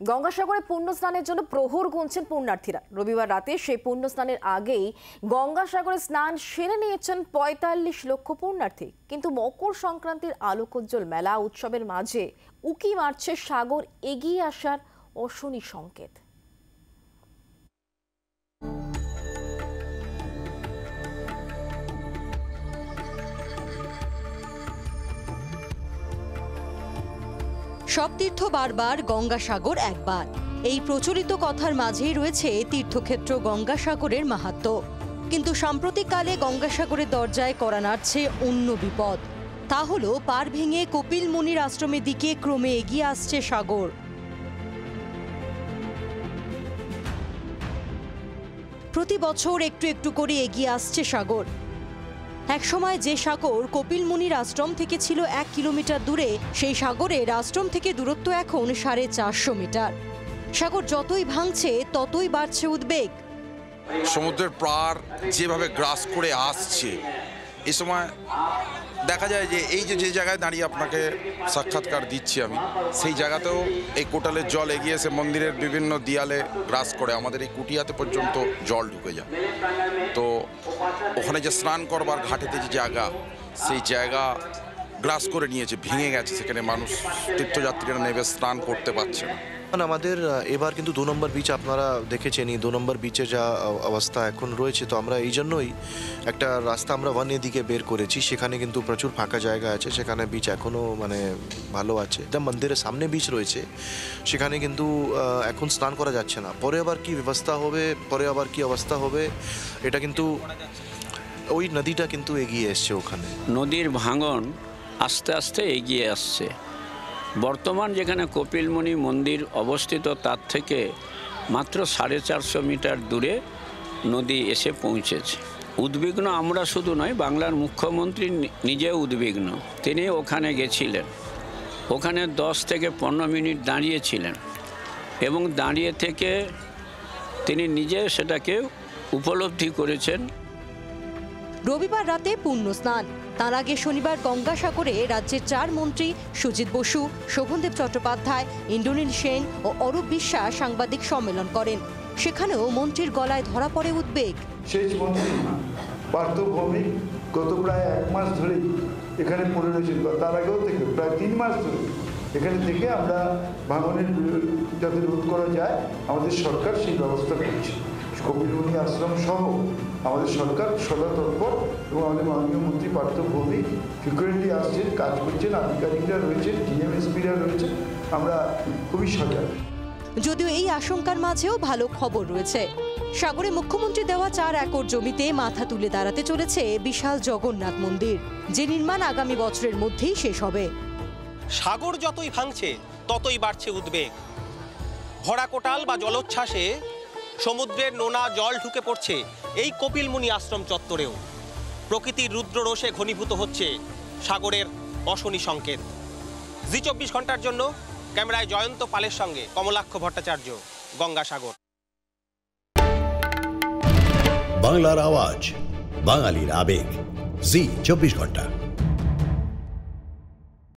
গঙ্গাসাগরে পুণ্য স্নানের জন্য প্রহর গুনছেন পুণ্যার্থীরা। রবিবার রাতে সেই পুণ্য স্নানের আগেই গঙ্গাসাগরে স্নান সেরে নিয়েছেন ৪৫ লক্ষ পুণ্যার্থী। কিন্তু মকর সংক্রান্তির আলোকোজ্জ্বল মেলা উৎসবের মাঝে উকি মারছে সাগর এগিয়ে আসার অশনি সংকেত। সব তীর্থ বারবার, গঙ্গাসাগর একবার, এই প্রচলিত কথার মাঝেই রয়েছে তীর্থক্ষেত্র গঙ্গাসাগরের মাহাত্ম্য। কিন্তু সাম্প্রতিককালে গঙ্গাসাগরের দরজায় কড়া নাড়ছে অন্য বিপদ। তা হলো পার ভেঙে কপিল মুনির আশ্রমের দিকে ক্রমে এগিয়ে আসছে সাগর। প্রতি বছর একটু একটু করে এগিয়ে আসছে সাগর। একসময় যে সাগর কপিল মুনির আশ্রম থেকে ছিল 1 কিলোমিটার দূরে, সেই সাগরের আশ্রম থেকে দূরত্ব এখন 450 মিটার। সাগর যতই ভাঙছে ততই বাড়ছে উদ্বেগ। সমুদ্রের পার যেভাবে গ্রাস করে আসছে, এই সময় দেখা যায় যে এই যে জায়গায় দাঁড়িয়ে আপনাকে সাক্ষাৎকার দিচ্ছি আমি, সেই জায়গাতেও এই কোটালের জল এগিয়ে এসে মন্দিরের বিভিন্ন দেয়ালে গ্রাস করে আমাদের এই কুটিয়াতে পর্যন্ত জল ঢুকে যায়। তো ওখানে যে স্নান করবার ঘাটেতে যে জায়গা, সেই জায়গা গ্রাস করে নিয়েছে, ভেঙে গেছে। সেখানে মানুষ, তীর্থযাত্রীরা নেমে স্নান করতে পারছে না। আমাদের এবার কিন্তু 2 নম্বর বিচ আপনারা দেখেছেনই, 2 নম্বর বিচে যা অবস্থা এখন রয়েছে। তো আমরা এই জন্যই একটা রাস্তা আমরা ওয়ানের দিকে বের করেছি। সেখানে কিন্তু প্রচুর ফাঁকা জায়গা আছে, সেখানে বিচ এখনও ভালো আছে। মন্দিরের সামনে বিচ রয়েছে, সেখানে কিন্তু এখন স্নান করা যাচ্ছে না। পরে আবার কি ব্যবস্থা হবে, পরে আবার কি অবস্থা হবে, এটা কিন্তু ওই নদীটা কিন্তু এগিয়ে এসছে। ওখানে নদীর ভাঙন আস্তে আস্তে এগিয়ে আসছে। বর্তমান যেখানে কপিলমুনি মন্দির অবস্থিত, তার থেকে মাত্র 450 মিটার দূরে নদী এসে পৌঁছেছে। উদ্বিগ্ন আমরা শুধু নয়, বাংলার মুখ্যমন্ত্রী নিজেও উদ্বিগ্ন। তিনি ওখানে গেছিলেন, ওখানে 10 থেকে 15 মিনিট দাঁড়িয়েছিলেন এবং দাঁড়িয়ে থেকে তিনি নিজে সেটাকে উপলব্ধি করেছেন। রবিবার রাতে পুণ্য স্নান, তার আগে শনিবার গঙ্গাসাগরে রাজ্যের 4 মন্ত্রী সুজিত বসু, শোভনদেব চট্টোপাধ্যায়, ইন্দ্রনীল সেন ও অরূপ বিশ্বাস সাংবাদিক সম্মেলন করেন। সেখানেও মন্ত্রীর গলায় ধরা পড়ে উদ্বেগ। শেষ মন্ত্রী পার্থ ভৌমিক গত প্রায় 1 মাস ধরেই এখানে পড়ে রয়েছেন। তার আগেও থেকে প্রায় 3 মাস ধরে এখানে থেকে আমরা ভাঙনের যাতে রোধ করা যায়, আমাদের সরকার সেই ব্যবস্থা করছে। কপিল মুনি আশ্রম সহ আমাদের সরকার সদা তৎপর এবং আমাদের মাননীয় মন্ত্রী পার্থ ভৌমিক ফ্রিকুয়েন্টলি আসছেন, কাজ করছেন, আধিকারিকরা রয়েছেন, ডিএমএসপিরা রয়েছে। আমরা খুবই সজাগ। যদিও এই আশঙ্কার মাঝেও ভালো খবর রয়েছে। সাগরে মুখ্যমন্ত্রী দেওয়া 4 একর জমিতে মাথা তুলে দাঁড়াতে চলেছে বিশাল জগন্নাথ মন্দির, যে নির্মাণ আগামী বছরের মধ্যেই শেষ হবে। সাগর যতই ভাঙছে ততই বাড়ছে উদ্বেগ। ভরা কোটাল বা জলোচ্ছ্বাসে সমুদ্রের নোনা জল ঢুকে পড়ছে এই কপিল মুনি আশ্রম চত্বরেও। প্রকৃতির রুদ্ররোষে ঘনীভূত হচ্ছে সাগরের অশনি সংকেত। জি 24 ঘন্টার জন্য ক্যামেরায় জয়ন্ত পালের সঙ্গে কমলাক্ষ ভট্টাচার্য, গঙ্গাসাগর। বাংলার আওয়াজ, বাঙালির আবেগ, জি 24 ঘন্টা।